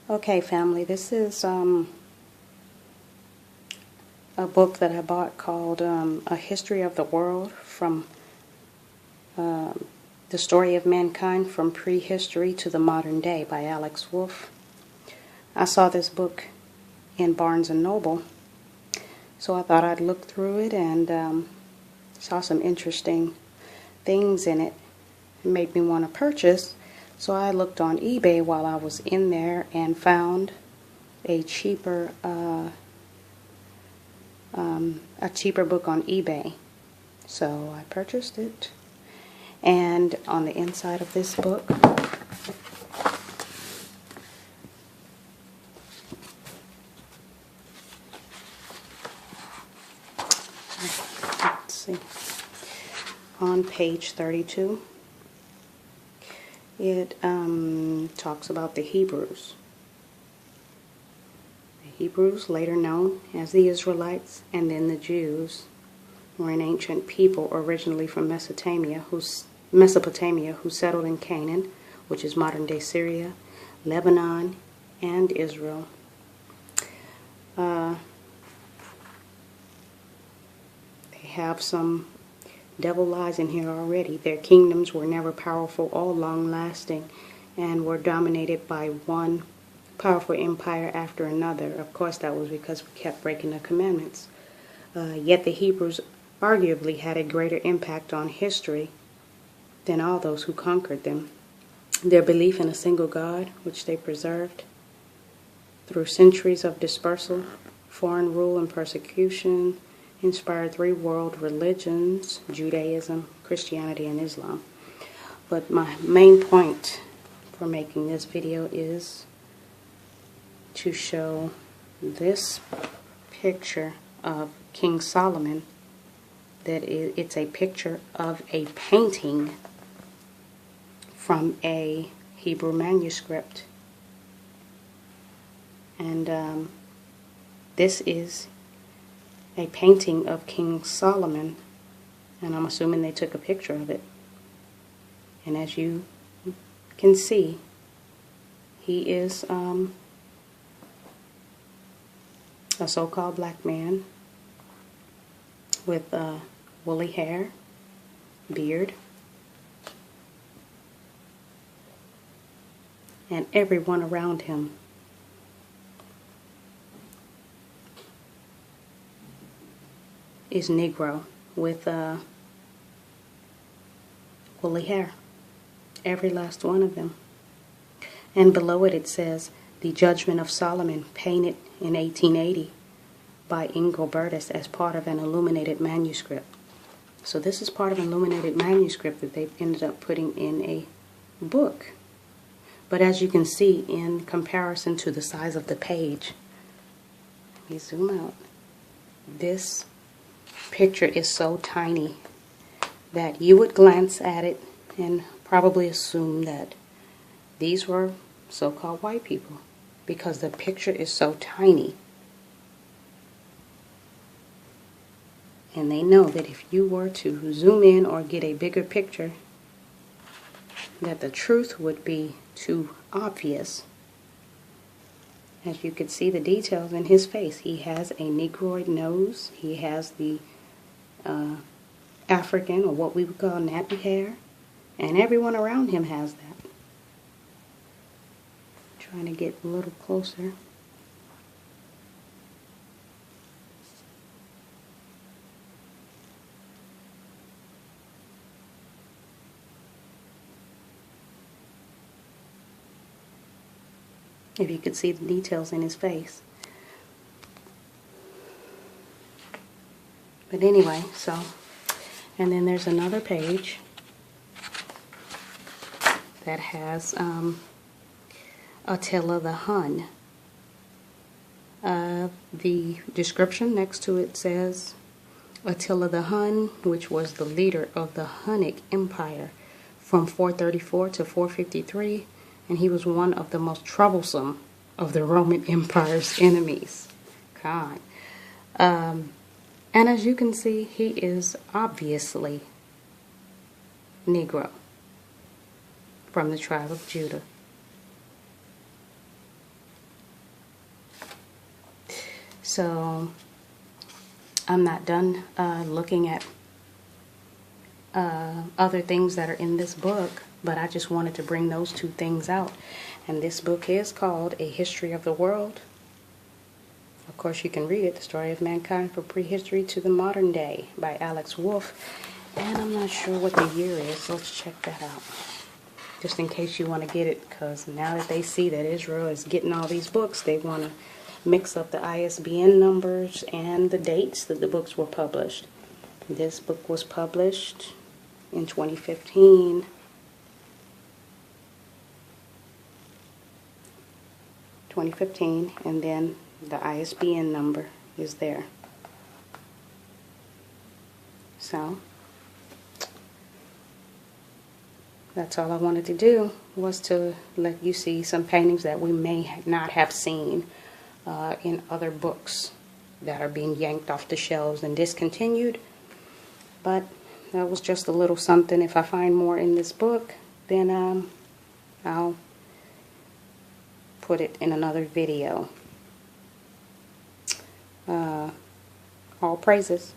Okay, family, this is a book that I bought called A History of the World, from the Story of Mankind from Prehistory to the Modern Day by Alex Wolff. I saw this book in Barnes & Noble, so I thought I'd look through it and saw some interesting things in it. It made me want to purchase, so I looked on eBay while I was in there and found a cheaper book on eBay. So I purchased it, and on the inside of this book let's see, on page 32 it talks about the Hebrews. The Hebrews, later known as the Israelites and then the Jews, were an ancient people originally from Mesopotamia who settled in Canaan, which is modern-day Syria, Lebanon, and Israel. They have some devil lies in here already. Their kingdoms were never powerful or long-lasting and were dominated by one powerful empire after another. Of course, that was because we kept breaking the commandments. Yet the Hebrews arguably had a greater impact on history than all those who conquered them. Their belief in a single God, which they preserved through centuries of dispersal, foreign rule, and persecution, inspired three world religions: Judaism, Christianity, and Islam. But my main point for making this video is to show this picture of King Solomon. It's a picture of a painting from a Hebrew manuscript, and this is a painting of King Solomon, and I'm assuming they took a picture of it. And as you can see, he is a so-called black man with woolly hair, beard, and everyone around him is Negro with woolly hair. Every last one of them. And below it says, "The Judgment of Solomon, painted in 1880 by Engelbertus as part of an illuminated manuscript." So this is part of an illuminated manuscript that they've ended up putting in a book. But as you can see, in comparison to the size of the page, let me zoom out, this picture is so tiny that you would glance at it and probably assume that these were so-called white people, because the picture is so tiny. And they know that if you were to zoom in or get a bigger picture, that the truth would be too obvious. As you can see the details in his face, he has a Negroid nose, he has the African, or what we would call nappy hair, and everyone around him has that. Trying to get a little closer. If you could see the details in his face. But anyway, so, and then there's another page that has Attila the Hun. The description next to it says, Attila the Hun, which was the leader of the Hunnic Empire from 434 to 453, and he was one of the most troublesome of the Roman Empire's enemies. God. And as you can see, he is obviously Negro from the tribe of Judah. So I'm not done looking at other things that are in this book, but I just wanted to bring those two things out. And this book is called A History of the World. Of course, you can read it, The Story of Mankind from Prehistory to the Modern Day by Alex Wolff. And I'm not sure what the year is, so let's check that out. Just in case you want to get it, because now that they see that Israel is getting all these books, they want to mix up the ISBN numbers and the dates that the books were published. This book was published in 2015. 2015, and then the ISBN number is there. So that's all I wanted to do, was to let you see some paintings that we may not have seen in other books that are being yanked off the shelves and discontinued. But that was just a little something. If I find more in this book, then I'll put it in another video. All praises.